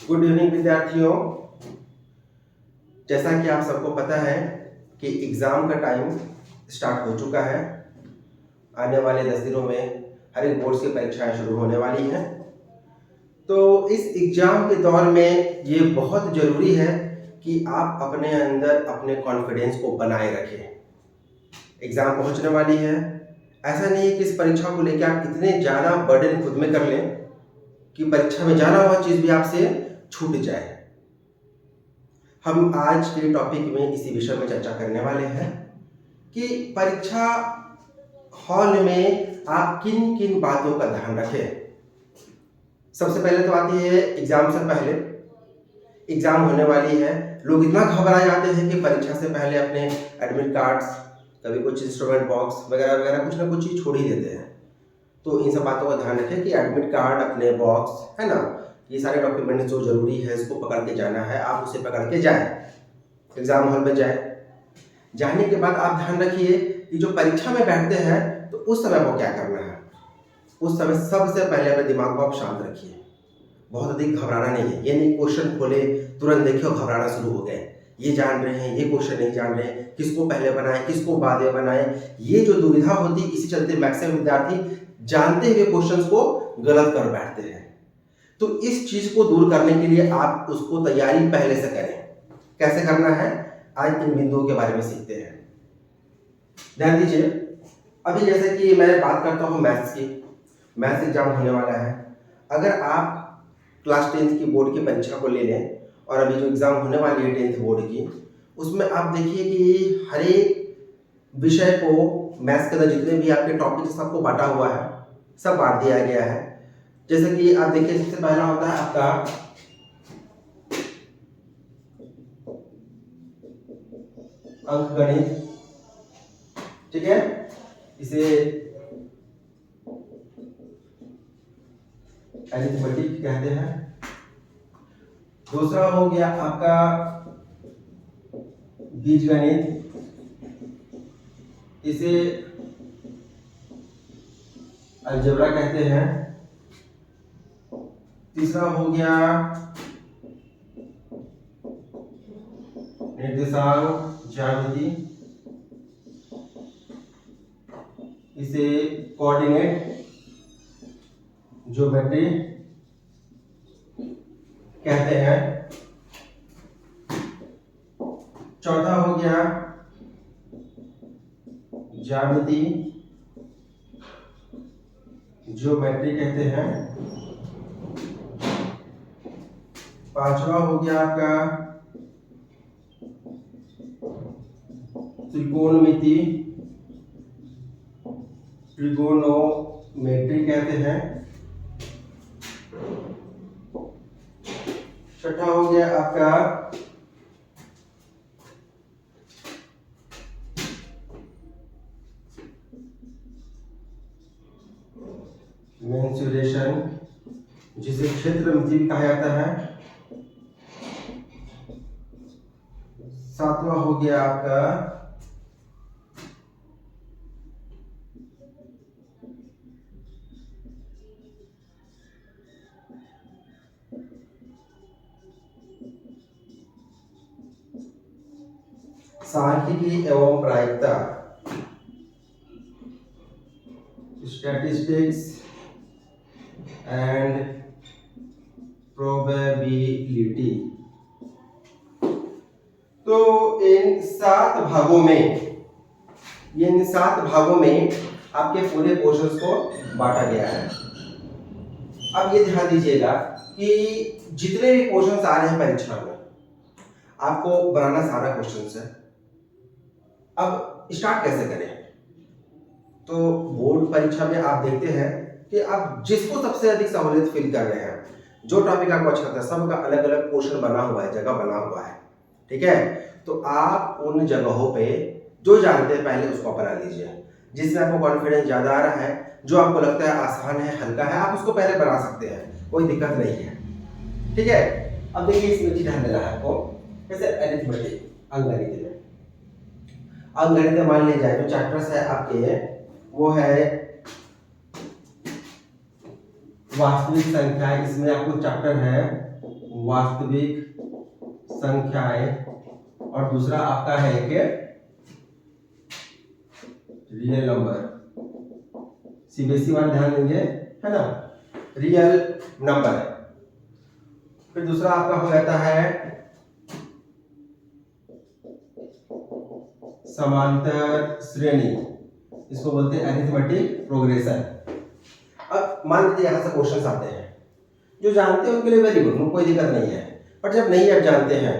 Good evening विद्यार्थियों। जैसा कि आप सबको पता है कि एग्ज़ाम का टाइम स्टार्ट हो चुका है। आने वाले 10 दिनों में हर एक बोर्ड्स की परीक्षाएं शुरू होने वाली हैं। तो इस एग्ज़ाम के दौर में ये बहुत ज़रूरी है कि आप अपने अंदर अपने कॉन्फिडेंस को बनाए रखें। एग्ज़ाम पहुंचने वाली है, ऐसा नहीं है कि इस परीक्षा को लेकर आप इतने ज़्यादा बर्डन खुद में कर लें कि परीक्षा में जाना हुआ चीज़ भी आपसे छूट जाए। हम आज के टॉपिक में इसी विषय में चर्चा करने वाले हैं कि परीक्षा हॉल में आप किन किन बातों का ध्यान रखें। सबसे पहले तो आती है एग्जाम से पहले। एग्जाम होने वाली है, लोग इतना घबरा जाते हैं कि परीक्षा से पहले अपने एडमिट कार्ड्स, कभी कुछ इंस्ट्रूमेंट बॉक्स वगैरह वगैरह कुछ ना कुछ चीज़ छोड़ ही देते हैं। तो इन सब बातों का ध्यान रखें कि एडमिट कार्ड, अपने बॉक्स, है ना, ये सारे डॉक्यूमेंट्स जो जरूरी है इसको पकड़ के जाना है। आप उसे पकड़ के जाएं, एग्जाम हॉल में जाएं। जाने के बाद आप ध्यान रखिए कि जो परीक्षा में बैठते हैं तो उस समय को क्या करना है। उस समय सबसे पहले अपने दिमाग को आप शांत रखिए। बहुत अधिक घबराना नहीं है। ये नहीं क्वेश्चन खोले तुरंत देखे और घबराना शुरू हो गए, ये जान रहे हैं, ये क्वेश्चन नहीं जान रहे हैं, किसको पहले बनाए किसको बाद में बनाए, ये जो दुविधा होती है, इसी चलते मैक्सिमम विद्यार्थी जानते हुए क्वेश्चंस को गलत कर बैठते हैं। तो इस चीज को दूर करने के लिए आप उसको तैयारी पहले से करें। कैसे करना है, आज इन बिंदुओं के बारे में सीखते हैं। ध्यान दीजिए, अभी जैसे कि मैं बात करता हूँ मैथ्स की। मैथ्स एग्जाम होने वाला है। अगर आप क्लास 10th की बोर्ड की परीक्षा को ले लें और अभी जो एग्जाम होने वाली है 10th बोर्ड की, उसमें आप देखिए कि हर एक विषय को मैथ्स के अंदर जितने भी आपके टॉपिक सबको बांटा हुआ है, सब बांट दिया गया है। जैसे कि आप देखिए, सबसे पहला होता है आपका अंकगणित, ठीक है, इसे अरिथमेटिक कहते हैं। दूसरा हो गया आपका बीजगणित, इसे अलजेब्रा कहते हैं। तीसरा हो गया निर्देशांक ज्यामिति, इसे कोऑर्डिनेट ज्योमेट्री कहते हैं। चौथा हो गया ज्यामिति ज्योमेट्री कहते हैं। पांचवा हो गया आपका त्रिकोणमिति, ट्रिगोनोमेट्री कहते हैं। छठा हो गया आपका मेंसुरेशन, जिसे क्षेत्रमिति भी कहा जाता है। सातवां हो गया आपका सांख्यिकी एवं प्रायिकता, स्टैटिस्टिक्स एंड प्रोबेबिलिटी। तो इन 7 भागों में आपके पूरे पोर्शंस को बांटा गया है। अब ये ध्यान दीजिएगा कि जितने भी पोर्शंस आ रहे हैं परीक्षा में, आपको बनाना सारा क्वेश्चंस है। अब स्टार्ट कैसे करें? तो बोर्ड परीक्षा में आप देखते हैं कि आप जिसको सबसे अधिक सहूलियत फील कर रहे हैं, जो टॉपिक आपको अच्छा लगता है, सबका अलग अलग पोर्शन बना हुआ है, जगह बना हुआ है, ठीक है। तो आप उन जगहों पे जो जानते हैं पहले उसको बना लीजिए। जिसमें आपको कॉन्फिडेंस ज्यादा आ रहा है, जो आपको लगता है आसान है, हल्का है, आप उसको पहले बना सकते हैं, कोई दिक्कत नहीं है, ठीक है। अब देखिए, इसमें ध्यान देना है आपको। जैसे अरिथमेटिक, अंकगणित में मान ली जाए तो चैप्टर्स है आपके, वो है वास्तविक संख्या। इसमें आपको चैप्टर है वास्तविक संख्याएं और दूसरा आपका है एक रियल नंबर। सीबीएसई वाले ध्यान देंगे, है ना, रियल नंबर। फिर दूसरा आपका हो जाता है समांतर श्रेणी, इसको बोलते हैं अरिथमेटिक प्रोग्रेशन। अब मान लीजिए यहां से क्वेश्चंस आते हैं, जो जानते हैं उनके लिए वेरी गुड, उनको कोई दिक्कत नहीं है। बट जब नहीं आप जानते हैं,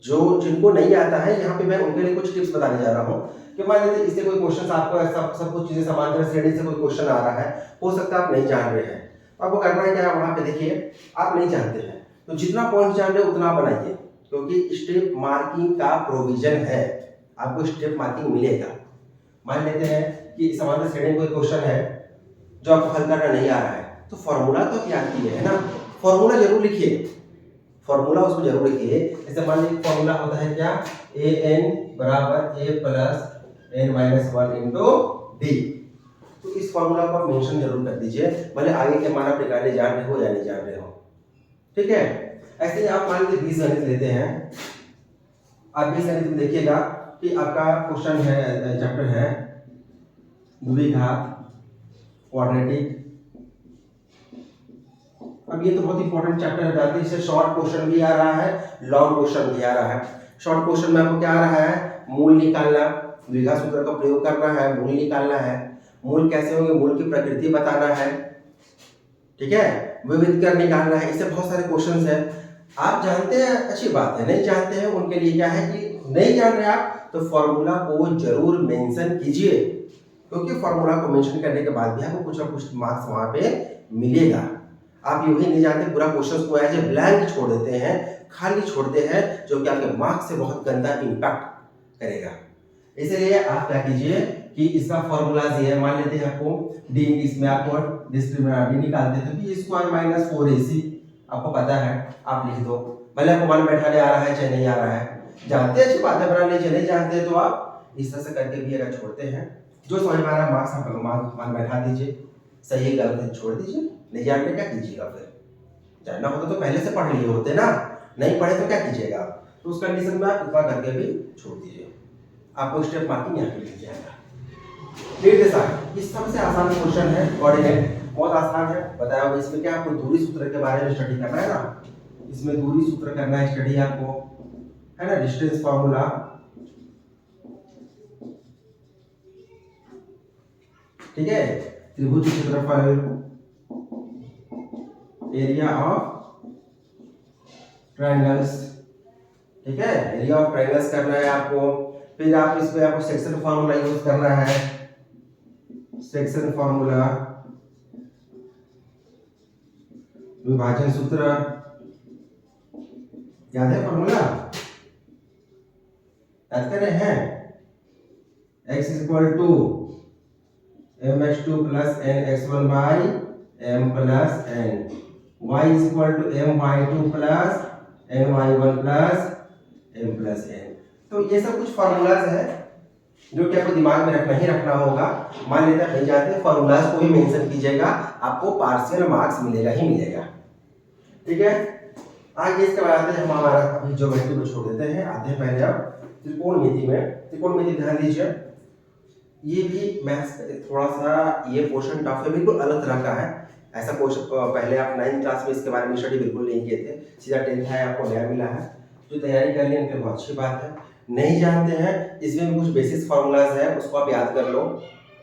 जो जिनको नहीं आता है, यहाँ पे मैं उनके लिए कुछ टिप्स बताने जा रहा हूँ कि मान लीजिए इससे कोई क्वेश्चन आपको सब कुछ चीजें समांतर श्रेणी से कोई क्वेश्चन आ रहा है, हो सकता है आप नहीं जान रहे हैं, तो आपको करना है क्या, वहां पे देखिए आप नहीं जानते हैं तो जितना पॉइंट जान रहे हो उतना बनाइए, क्योंकि स्टेप मार्किंग का प्रोविजन है, आपको स्टेप मार्किंग मिलेगा। मान लेते हैं कि समांतर श्रेणी कोई क्वेश्चन है जो आपको हल करना नहीं आ रहा है, तो फॉर्मूला तो आप याद कीजिए, है ना, फॉर्मूला जरूर लिखिए, फॉर्मूला उसमें जरूर लिखिए। जैसे मान लीजिए फॉर्मूला होता है क्या, ए एन बराबर a plus n minus one into d, तो इस फॉर्मूला को आप मेंशन जरूर कर दीजिए, भले आगे के मान आप निकालने जान रहे हो या नहीं जान रहे हो, ठीक है। ऐसे ही आप मान लीजिए बीजगणित लेते हैं, आप बीजगणित में देखिएगा कि आपका क्वेश्चन है, चैप्टर है द्विघात क्वाड्रेटिक। अब ये तो बहुत इंपॉर्टेंट चैप्टर है, जानते हैं, इससे शॉर्ट क्वेश्चन भी आ रहा है, लॉन्ग क्वेश्चन भी आ रहा है। शॉर्ट क्वेश्चन में आपको क्या आ रहा है, मूल निकालना, द्विघात सूत्र का प्रयोग करना है, मूल निकालना है, मूल कैसे होंगे, मूल की प्रकृति बताना है, ठीक है, विविध कर निकालना है, इससे बहुत सारे क्वेश्चंस हैं। आप जानते हैं अच्छी बात है, नहीं जानते हैं उनके लिए क्या है कि नहीं जान रहे आप तो फॉर्मूला को जरूर मेंशन कीजिए, क्योंकि फॉर्मूला को मेंशन करने के बाद भी आपको कुछ ना कुछ मार्क्स वहां पे मिलेगा। आप यूं ही नहीं जानते, पूरा क्वेश्चन को ऐसे ब्लैंक छोड़ देते हैं, खाली छोड़ते हैं, जो कि आपके मार्क्स से बहुत गंदा इंपैक्ट करेगा। इसलिए आप क्या कीजिए कि इसका फॉर्मूलाज ये है, मान लेते हैं आपको डी, इसमें आपको डिस्क्रिमिनेंट डी निकालते हैं तो बी स्क्वायर माइनस 4ac आपको पता है, आप लिख दो, भले आपको मान बैठाने आ रहा है चाहे नहीं आ रहा है, जानते हैं अच्छी बात है, बना लीजिए, नहीं जानते तो आप इस तरह से करके भी अगर छोड़ते हैं, जो समझ में आ रहा है मार्क्स आप मान बैठा दीजिए, सही गलत है छोड़ दीजिए, नहीं जानते क्या कीजिएगा, फिर जानना होता तो पहले से पढ़ लिए होते ना, नहीं पढ़े तो क्या कीजिएगा, तो उस कंडीशन में आप इतना करके भी छोड़ दीजिए, आपको स्टेप मार्किंग यहाँ पे लिख जाएगा। निर्देशांक, इस सबसे आसान क्वेश्चन है, कोऑर्डिनेट बहुत आसान है, बताया होगा। इसमें क्या आपको दूरी सूत्र के बारे में स्टडी करना है ना, इसमें दूरी सूत्र करना है स्टडी आपको, है ना, डिस्टेंस फार्मूला, ठीक है, त्रिभुज क्षेत्रफल, एरिया ऑफ ट्रायंगल्स, ठीक है, एरिया ऑफ ट्रायंगल्स करना है आपको। फिर आप इसमें आपको सेक्शन फार्मूला यूज करना है, सेक्शन फार्मूला, विभाजन सूत्र, याद है फार्मूला, याद कर रहे हैं, x equal to mx2 plus nx1 by m plus n, y is equal to my2 plus ny1 plus m plus n। तो ये सब कुछ फार्मूलाज है जो कि आपको दिमाग में रखना ही रखना होगा। मान लेते हैं नहीं जानते, फार्मूलाज को ही मेंशन कीजिएगा, आपको पार्शियल मार्क्स मिलेगा ही मिलेगा, ठीक है। आगे इसके बाद आते हैं हम हमारा अभी ज्योमेट्री को छोड़ देते हैं, आते हैं पहले अब त्रिकोणमिति में। त्रिकोणमिति ध्यान दीजिए, ये भी मैथ्स थोड़ा सा ये पोर्शन टफ है, बिल्कुल अलग तरह का है। ऐसा क्वेश्चन पहले आप 9th क्लास में इसके बारे में स्टडी बिल्कुल नहीं किए थे, सीधा 10th है आपको नया मिला है, जो तैयारी कर लिए उनके बहुत अच्छी बात है। नहीं जानते हैं, इसमें भी कुछ बेसिक फार्मूलाज है, उसको आप याद कर लो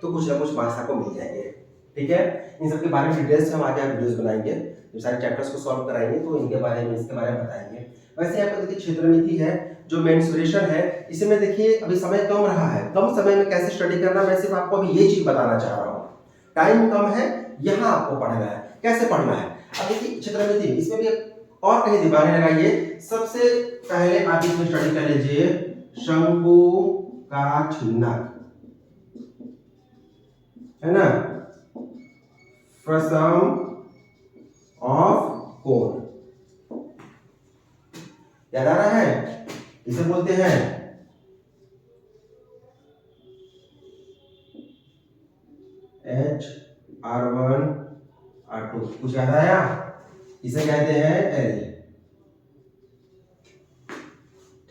तो कुछ ना कुछ मार्क्स आपको मिल जाएंगे, ठीक है। इन सब के बारे में डिटेल्स हम आगे वीडियोस बनाएंगे, जो सारे चैप्टर्स को सॉल्व कराएंगे तो इनके बारे में इसके बारे में बताएंगे। वैसे यहाँ पर देखिए क्षेत्रमिति है, जो मेंसुरेशन है, इसमें देखिए अभी समय कम रहा है, कम समय में कैसे स्टडी करना, मैं सिर्फ आपको अभी ये चीज बताना चाह रहा हूँ। टाइम कम है, यहाँ आपको पढ़ना है, कैसे पढ़ना है। अब देखिए क्षेत्रमिति में इसमें भी और कहीं दिमाग लगाइए। सबसे पहले आप इसमें स्टडी कर लीजिए शंकु का छिन्नक, है ना, फ्रसम ऑफ कोण, याद आ रहा है, इसे बोलते हैं H R1 R2, कुछ याद आया, इसे कहते हैं एल।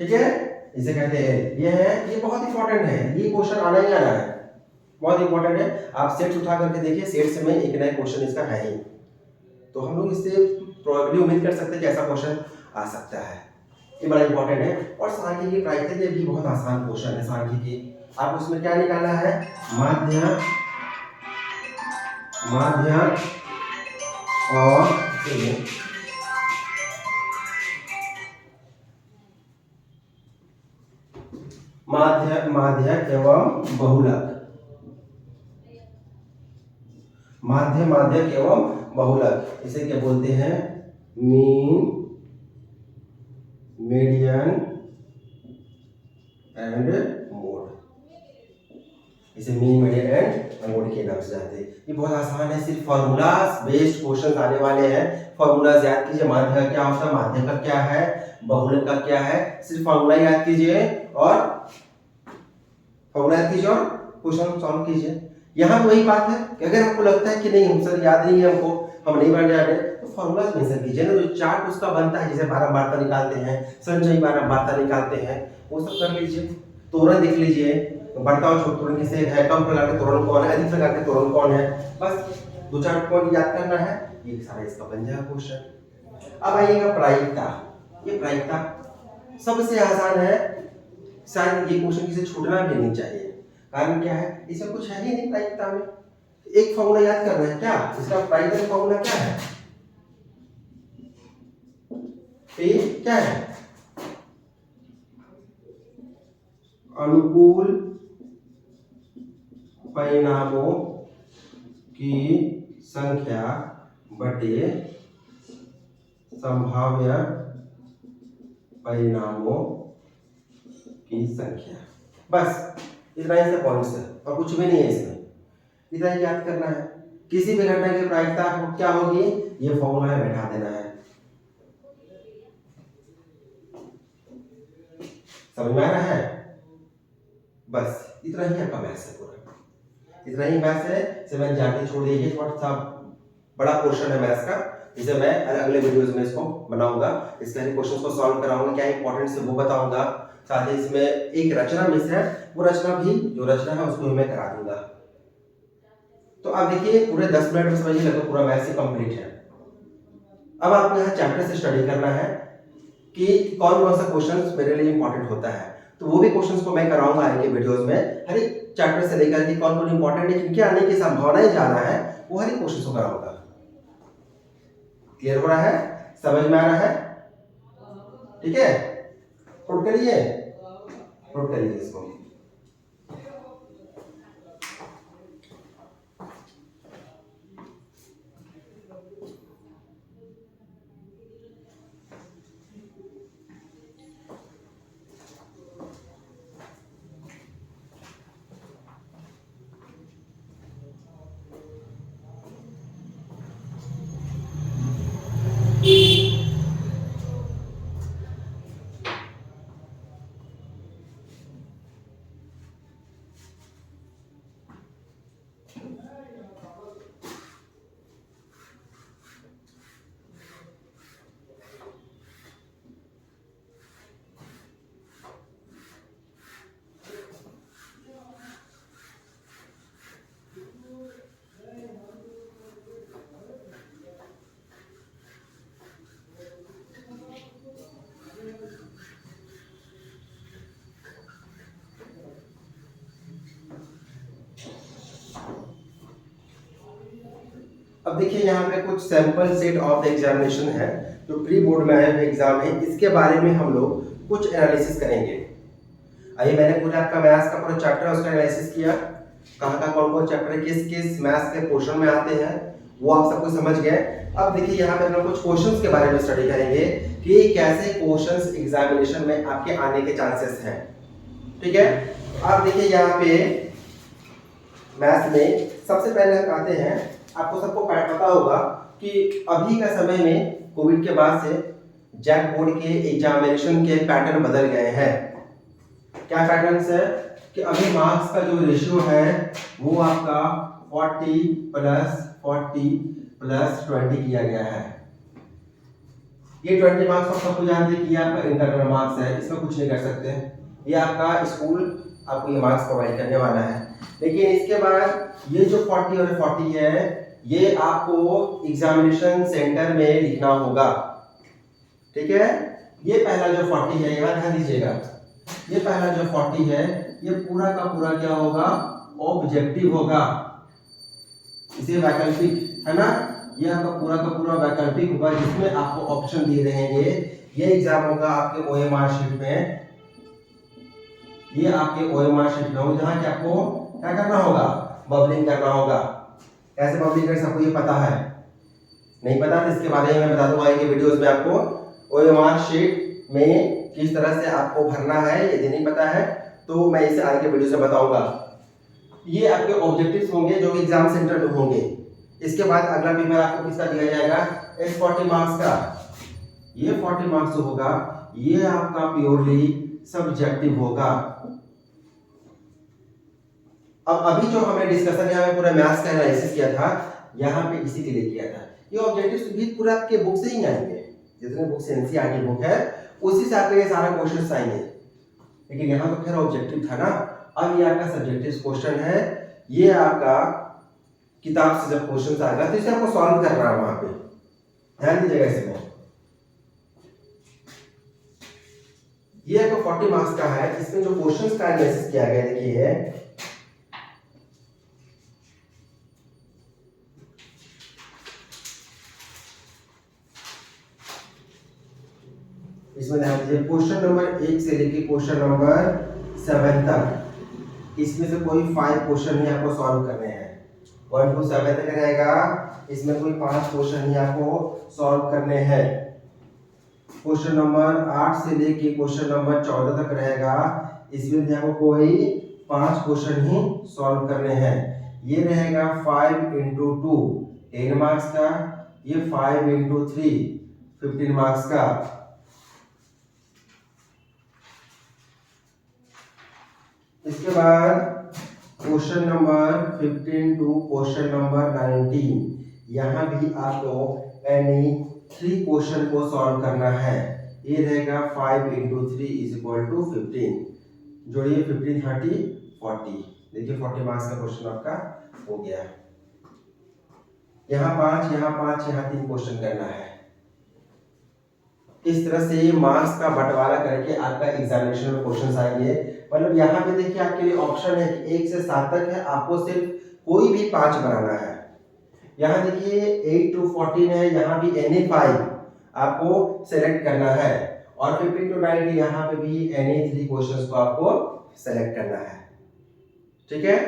ठीक है, इसे कहते हैं ये है, ये बहुत इंपॉर्टेंट है, ये क्वेश्चन आना ही आना है, बहुत इंपॉर्टेंट है। आप सेट्स उठा करके देखिए, सेट्स में एक नया क्वेश्चन इसका है ही, तो हम लोग इससे प्रोबेबली उम्मीद कर सकते हैं कि ऐसा क्वेश्चन आ सकता है, ये बड़ा इंपॉर्टेंट है। और सांख्यिकी प्राकृतिक भी बहुत आसान क्वेश्चन है सांख्यिकी। आप उसमें क्या निकालना है, माध्य और माध्यक एवं बहुलक, माध्यक एवं बहुलक, इसे क्या बोलते हैं, मीन, मीडियन एंड मोड, इसे मीन, मीडियन एंड मोड के नाम से जानते हैं। ये बहुत आसान है, सिर्फ फॉर्मूलाज बेस्ड क्वेश्चन आने वाले हैं। फॉर्मूलाज याद कीजिए, माध्य का क्या होता है, माध्य का क्या है, बहुलक का क्या है, सिर्फ फॉर्मूला याद कीजिए और क्वेश्चन सॉल्व कीजिए। यहाँ वही बात है कि अगर आपको लगता है कि नहीं हम सर याद नहीं है, हमको हम नहीं बन जाते, तो फॉर्मूलाज मेंशन कीजिए ना, जो चार्ट उसका बनता है, जैसे बारंबारता निकालते हैं, संचयी बारंबारता निकालते हैं, वो सब कर लीजिए। त्वरण देख लीजिए, बढ़ता हुआ छोटा त्वरण किसे है, कम प्रकार के त्वरण कौन है, अधिक प्रकार के त्वरण कौन है, बस 2-4 पॉइंट याद करना है, ये सारा इसका बन जाएगा क्वेश्चन। अब आइएगा प्रायिकता। ये प्रायिकता सबसे आसान है, शायद ये क्वेश्चन किसी छूटना भी नहीं चाहिए। कारण क्या है, इसमें कुछ है ही नहीं प्रायिकता में, एक फॉर्मूला याद करना है, क्या इसका प्रायिकता का फॉर्मूला क्या है, क्या है, अनुकूल परिणामों की संख्या बटे संभाव्य परिणामों की संख्या, बस इतना ही सा पॉइंट्स है और कुछ भी नहीं है इसमें, इतना ही याद करना है। किसी भी घटना की प्रायिकता क्या होगी, ये फॉर्मूला में बैठा देना है, समझ में आ रहा है, बस इतना ही आपका मैथ्स है, पूरा इतना ही मैथ्स है। 7 जानते छोड़ दीजिए, थोड़ा सा बड़ा पोर्शन है मैथ्स का, जिसे मैं अगले वीडियोस में इसको बनाऊंगा, इसके क्वेश्चंस को सॉल्व कराऊंगा, क्या इंपॉर्टेंट है वो बताऊंगा, साथ ही इसमें एक रचना मिस है, वो रचना भी जो रचना है उसको मैं करा दूंगा। तो आप देखिए पूरे 10 मिनट में समझिए लगभग पूरा मैथ्स ही कंप्लीट है। अब आपको यहाँ चैप्टर से स्टडी करना है कि कौन कौन सा क्वेश्चंस मेरे लिए इंपॉर्टेंट होता है, तो वो भी क्वेश्चंस को मैं कराऊंगा आगे वीडियोस में, हर एक चैप्टर से लेकर के कौन कौन इंपॉर्टेंट है, किनके आने की संभावनाएं ज्यादा है, वो हर एक क्वेश्चंस को कराऊंगा। क्लियर हो रहा है, समझ में आ रहा है, ठीक है, नोट करिए इसको। अब देखिए यहाँ पे कुछ sample set of the examination है, जो प्री बोर्ड में आए हुए एग्जाम है, इसके बारे में हम लोग कुछ एनालिसिस करेंगे। आइए, मैंने पूरा आपका मैथ्स का पूरा चैप्टर उसका एनालिसिस किया, कहाँ कौन कौन चैप्टर किस किस मैथ्स के पोर्शन में आते हैं, वो आप सबको समझ गए। अब देखिए यहाँ पे हम लोग कुछ क्वेश्चंस के बारे में स्टडी करेंगे कि कैसे क्वेश्चंस एग्जामिनेशन में आपके आने के चांसेस हैं, ठीक है। आप देखिए यहाँ पे मैथ्स में सबसे पहले हम आते हैं, आपको सबको पता होगा कि अभी का समय में कोविड के बाद से जैक बोर्ड के एग्जामिनेशन के पैटर्न बदल गए हैं। क्या पैटर्न्स है कि अभी मार्क्स का जो रेशियो है वो आपका 40 + 40 + 20 किया गया है। ये 20 मार्क्स आप सबको जानते हैं कि ये आपका इंटरनल मार्क्स है, इसमें कुछ नहीं कर सकते। ये आपका स्कूल आपको ये मार्क्स प्रोवाइड करने वाला है। लेकिन इसके बाद ये जो 40 और 40 है, ये आपको एग्जामिनेशन सेंटर में लिखना होगा। ठीक है, ये पहला जो 40 है, यहाँ ध्यान दीजिएगा, ये पहला जो 40 है ये पूरा का पूरा क्या होगा, ऑब्जेक्टिव होगा, इसे वैकल्पिक है ना, ये आपका पूरा का पूरा वैकल्पिक होगा, जिसमें आपको ऑप्शन दिए रहेंगे। ये एग्जाम होगा आपके ओएमआर शीट में, ये आपके ओएमआर शीट में होगा, जहां कि आपको क्या करना होगा, बबलिंग करना होगा। कैसे बबलिंग कर सबको ये पता है? नहीं पता तो इसके बारे में मैं बता दूंगा आगे वीडियोस में आपको। ओएमआर शीट में किस तरह से आपको भरना है, यदि नहीं पता है तो मैं इसे आगे वीडियो से बताऊंगा। ये आपके ऑब्जेक्टिव्स होंगे जो कि एग्जाम सेंटर में होंगे। इसके बाद अगला पेपर आपको किसका दिया जाएगा, इस 40 मार्क्स का। ये 40 मार्क्स जो होगा ये आपका प्योरली सब्जेक्टिव होगा। अब अभी जो हमने डिस्कशन यहाँ में पूरा मैथ्स का एनालिसिस किया था, यहाँ पे इसी के लिए किया था। ये ऑब्जेक्टिव्स भी पूरा आपके बुक से ही आएंगे, जितने बुक से एनसीईआरटी बुक है उसी से आपके ये सारा क्वेश्चंस आएंगे। लेकिन यहाँ तो खैर ऑब्जेक्टिव था ना, अब ये आपका सब्जेक्टिव क्वेश्चन है। ये आपका किताब से जब क्वेश्चन आएगा तो इसे आपको सॉल्व करना है वहां पे, ध्यान दीजिएगा इसमें। ये आपको 40 मार्क्स का है, इसमें जो क्वेश्चंस का एनालिसिस किया गया देखिए, इसमें ध्यान दीजिए, क्वेश्चन नंबर 1 से लेके क्वेश्चन नंबर 7 तक, इसमें से कोई 5 क्वेश्चन ही आपको सॉल्व करने हैं। 1 to 7 तक रहेगा, इसमें कोई 5 क्वेश्चन ही आपको सॉल्व करने हैं। क्वेश्चन नंबर 8 से लेके क्वेश्चन नंबर 14 तक रहेगा, इसमें भी आपको कोई 5 क्वेश्चन ही सॉल्व करने हैं। ये रहेगा 5 into 2 10 मार्क्स का, ये 5 into 3 15 मार्क्स का। इसके बाद question number 15 to question number 19, यहाँ भी आपको एनी 3 क्वेश्चन को सॉल्व करना है। ये रहेगा 5 into 3 is equal to 15, जोड़िए 15 30 40, देखिए 40 मार्क्स का क्वेश्चन आपका हो गया। यहाँ 5 यहाँ 5 यहाँ 3 क्वेश्चन करना है। इस तरह से मार्क्स का बंटवारा करके आपका एग्जामिनेशन में क्वेश्चंस आएंगे। मतलब यहाँ पे देखिए आपके लिए ऑप्शन है कि 1 से 7 तक है, आपको सिर्फ कोई भी 5 बनाना है। यहाँ देखिए 8 to 14 है, यहाँ भी एनी 5 आपको सेलेक्ट करना है, और 15 to 19 यहाँ पे भी एनी 3 क्वेश्चंस को आपको सेलेक्ट करना है। ठीक है,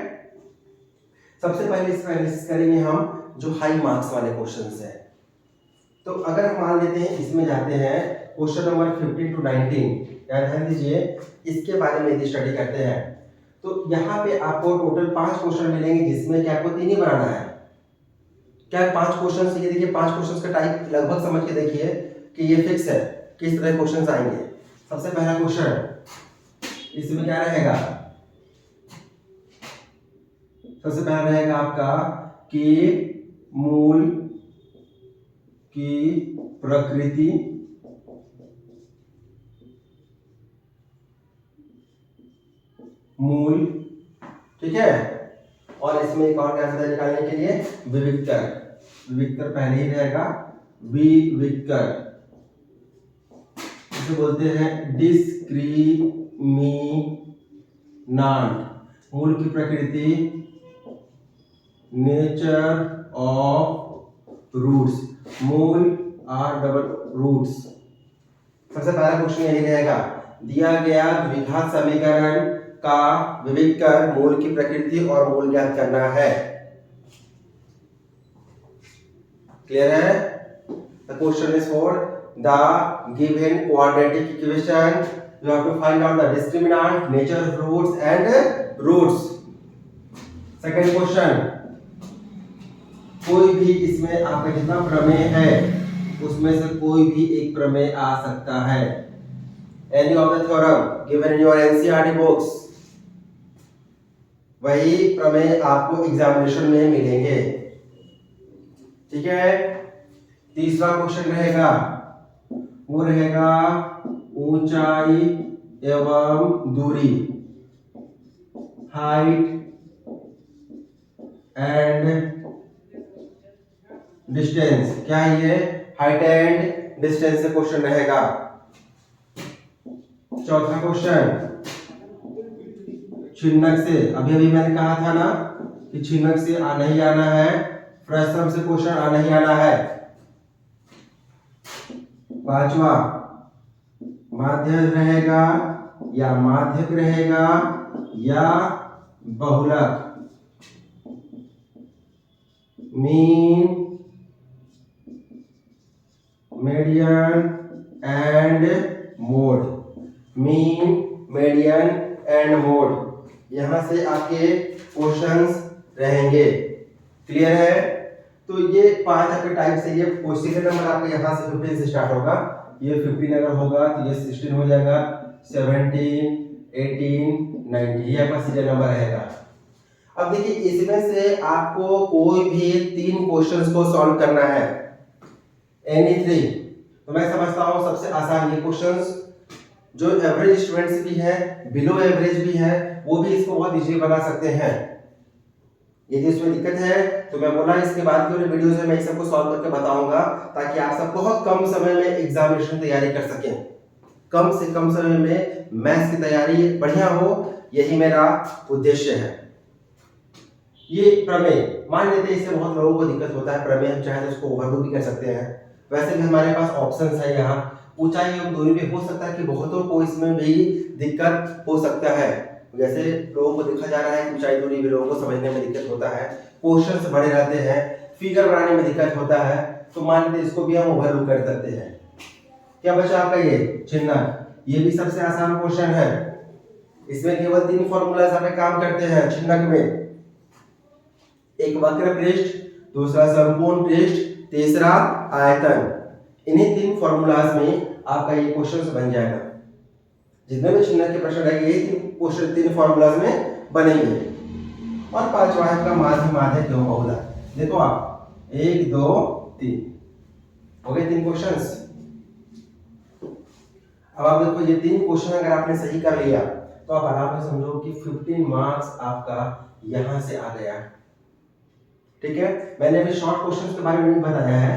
सबसे पहले इसका एनालिसिस करेंगे हम जो हाई मार्क्स वाले क्वेश्चंस हैं। तो अगर हम मान लेते हैं इसमें जाते हैं क्वेश्चन नंबर 15 to 19, ध्यान दीजिए, इसके बारे में यदि स्टडी करते हैं तो यहाँ पे आपको टोटल 5 क्वेश्चन मिलेंगे, जिसमें कि आपको 3 ही बनाना है। क्या 5 क्वेश्चन, ये देखिए 5 क्वेश्चन का टाइप लगभग समझ के देखिए कि ये फिक्स है किस तरह क्वेश्चन आएंगे। सबसे पहला क्वेश्चन इसमें क्या रहेगा, सबसे पहला रहेगा आपका कि मूल की प्रकृति मूल, ठीक है, और इसमें एक और क्या होता है निकालने के लिए, विविक्तर। विविक्तर पहले ही रहेगा, विविक्तर इसे बोलते हैं डिस्क्रिमिनांट। मूल की प्रकृति, नेचर ऑफ रूट्स, मूल आर डबल रूट्स। सबसे पहला क्वेश्चन यही रहेगा, दिया गया द्विघात समीकरण का विविध कर मूल की प्रकृति और मूल ज्ञात करना है। क्लियर है? The question is for the given quadratic equation, you have to find out the discriminant, nature of roots and roots. Second question, कोई भी इसमें आपका जितना प्रमेय है उसमें से कोई भी एक प्रमेय आ सकता है। Any of the theorem given in your NCERT books, वही प्रमेय आपको एग्जामिनेशन में मिलेंगे। ठीक है, तीसरा क्वेश्चन रहेगा वो रहेगा ऊंचाई एवं दूरी, हाइट एंड डिस्टेंस। क्या है ये? हाइट एंड डिस्टेंस से क्वेश्चन रहेगा। चौथा क्वेश्चन चिन्हक से, अभी अभी मैंने कहा था ना कि चिन्हक से आना ही आना है, प्रश्न से क्वेश्चन आना ही आना है। पांचवा माध्य रहेगा या माध्यक रहेगा या बहुलक, mean, median and mode. Mean, median and mode, यहां से आपके क्वेश्चंस रहेंगे। क्लियर है? तो ये 5 आपके टाइप से, ये सीरियल नंबर आपका यहाँ से 15 से स्टार्ट होगा। ये 15 अगर होगा तो ये 16 हो जाएगा, 17, 18, 19, ये आपका सीरियल नंबर रहेगा। अब देखिए इसमें से आपको कोई भी 3 क्वेश्चंस को सॉल्व करना है, एनी 3। तो मैं समझता हूँ सबसे आसान ये क्वेश्चंस, जो एवरेज स्टूडेंट्स भी है, बिलो एवरेज भी है, वो भी इसको बहुत इजी बना सकते हैं। यदि इसमें दिक्कत है तो मैं बोला इसके बाद की वीडियोस में मैं इस सबको सॉल्व करके बताऊंगा, ताकि आप सब बहुत कम समय में एग्जामिनेशन तैयारी कर सकें। कम से कम समय में मैथ्स की तैयारी बढ़िया हो, यही मेरा उद्देश्य है। ये प्रमेय मान लेते हैं, इससे बहुत लोगों को दिक्कत होता है प्रमेय, हम चाहे तो उसको ओवरलुक भी कर सकते हैं। वैसे भी हमारे पास ऑप्शंस है यहाँ, ऊंचाई और दूरी में हो सकता है कि बहुतों को इसमें भी दिक्कत हो सकता है। जैसे लोगों को देखा जा रहा है कि ऊंचाई दूरी भी लोगों को समझने में दिक्कत होता है, क्वेश्चंस बड़े रहते हैं, फिगर बनाने में दिक्कत होता है, तो मान लेते इसको भी हम ओवरलुक कर सकते हैं। क्या बचा आपका ये चिन्हक? ये भी सबसे आसान क्वेश्चन है। इसमें केवल 3 फॉर्मूला से काम करते हैं चिन्हक में, एक वक्र पृष्ठ, दूसरा संपूर्ण पृष्ठ, तीसरा आयतन। इन्हीं 3 फॉर्मूलाज में आपका ये क्वेश्चन बन जाएगा। जितने भी चिन्ह के प्रश्न रहेंगे ये 3 फॉर्मूलाज में बनेंगे। और 5वां है आपका माध्य, माध्यक एवं बहुलक। देखो आप 1 2 3 हो गए 3 क्वेश्चंस। अब आप देखो ये 3 क्वेश्चन अगर आपने सही कर लिया तो आप आराम से समझो कि 15 मार्क्स आपका यहां से आ गया। ठीक है, मैंने अभी शॉर्ट क्वेश्चंस के बारे में नहीं बताया है,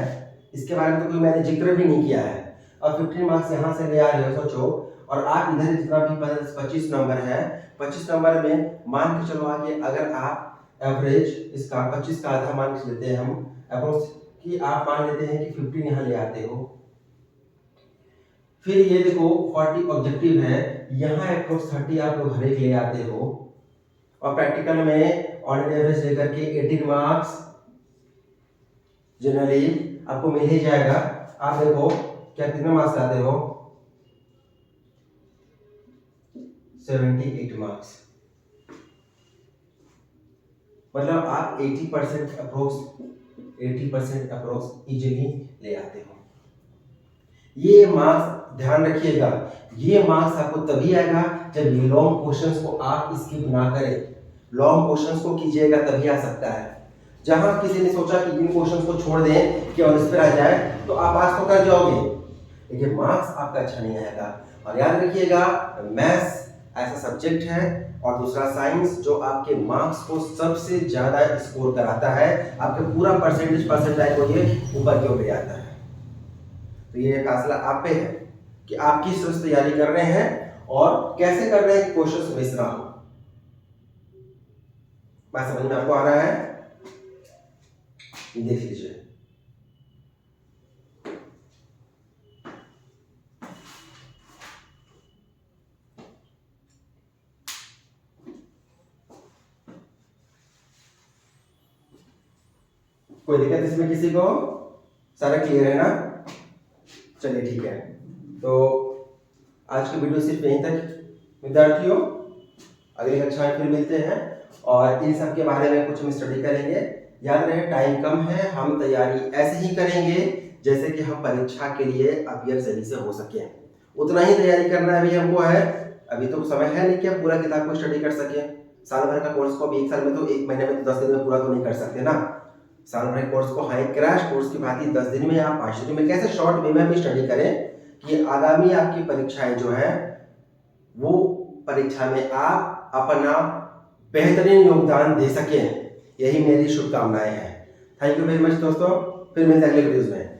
इसके बारे में तो कोई मैंने जिक्र भी नहीं किया है। और 15 मार्क्स यहां से ले आ रहे हो, सोचो। और आप इधर जितना भी 25 नंबर है, 25 नंबर में मान के चलो आगे, अगर आप एवरेज इसका 25 का आधा मान के लेते हैं हम, अप्रोक्स कि आप मान लेते हैं कि 15 यहाँ ले आते हो। फिर ये देखो 40 ऑब्जेक्टिव है, यहाँ अप्रोक्स 30 आप लोग हर एक ले आते हो। और प्रैक्टिकल में ऑन एवरेज लेकर के 18 मार्क्स जनरली आपको मिल ही जाएगा। आप देखो क्या कितने मार्क्स आते हो, 78 मार्क्स, मतलब आप 80% अप्रोक्स इजीली ले आते हो। ये मार्क्स ध्यान रखिएगा, ये मार्क्स आपको तभी आएगा जब ये लॉन्ग क्वेश्चंस को आप स्किप ना करें। लॉन्ग क्वेश्चंस को कीजिएगा तभी आ सकता है। जहां किसी ने सोचा कि इन क्वेश्चंस को छोड़ दें कि और इस पर आ जाए तो आप पास तो कर जाओगे, लेकिन मार्क्स आपका अच्छा नहीं आएगा। और याद रखिएगा मैथ्स ऐसा सब्जेक्ट है और दूसरा साइंस जो आपके मार्क्स को सबसे ज्यादा स्कोर कराता है, आपके पूरा परसेंटाइल को ये ऊपर की ओर ले आता है। तो ये फैसला आप पे है कि आप किस तरह से तैयारी कर रहे हैं और कैसे कर रहे हैं कि क्वेश्चंस मिस ना हो। बात समझ में आपको आ रहा है? देख लीजिए। कोई दिक्कत इसमें किसी को? सारा क्लियर है ना? चलिए ठीक है, तो आज की वीडियो सिर्फ यहीं तक विद्यार्थियों। अगली कक्षा में फिर मिलते हैं और इन सब के बारे में कुछ हम स्टडी करेंगे। याद रहे टाइम कम है, हम तैयारी ऐसे ही करेंगे जैसे कि हम परीक्षा के लिए अपियर सही से हो सके, उतना ही तैयारी करना अभी हमको है। अभी तो समय है नहीं कि हम पूरा किताब को स्टडी कर सके। साल भर का कोर्स को भी एक साल में तो, एक महीने में तो 10 दिन में पूरा तो नहीं कर सकते ना। साल भर कोर्स को हाई क्रैश कोर्स की बात 10 दिन में या 5 दिन में कैसे शॉर्ट वे में भी स्टडी करें, कि आगामी आपकी परीक्षाएं जो है वो परीक्षा में आप अपना बेहतरीन योगदान दे सकें, यही मेरी शुभकामनाएं हैं। थैंक यू वेरी मच दोस्तों, फिर मिलते हैं अगले वीडियोज़ में।